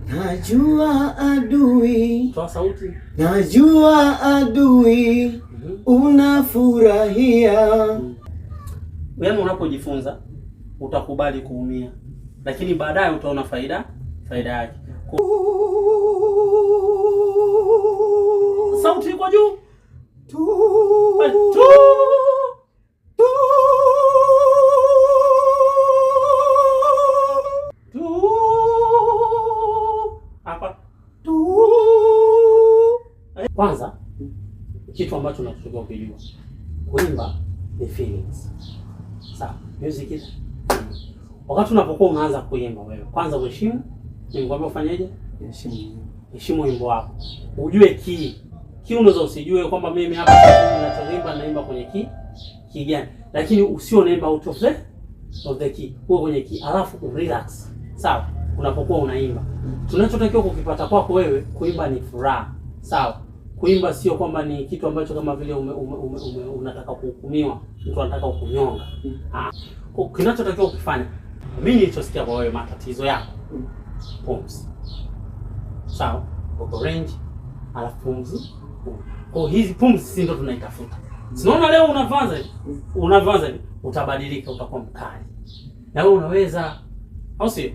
Najua adui. Toa sauti. Najua adui. Unafurahia. Yaani unapojifunza utakubali kuumia, lakini baadaye utaona faida yake. Sauti iko juu. Hapa. Kwanza kitu ambacho unatakiwa kujua, kuimba ni feelings. Sawa, music is wakati unapokuwa unaanza kuimba wewe, kwanza uheshimu. Nimekwambia ufanyeje? Heshimu wimbo wako. Ujue key unaweza usijue kwamba mimi hapa ninachoimba naimba kwenye key gani, lakini usio naimba out of the key. Uwe kwenye key alafu relax. Sawa? Unapokuwa unaimba. Tunachotakiwa kukipata kwako wewe, kuimba ni furaha. Sawa? Kuimba sio kwamba ni kitu ambacho kama vile unataka kuhukumiwa, mtu anataka kukunyonga. Kwa kinachotakiwa ukifanya, mimi nilichosikia kwa wewe, matatizo yako pumzi. Sawa? Uko range alafu pumzi. Kwa hizi pumzi si ndio tunaitafuta. Sinaona leo unavanza utabadilika, utakuwa mkali. Na wewe unaweza au sio?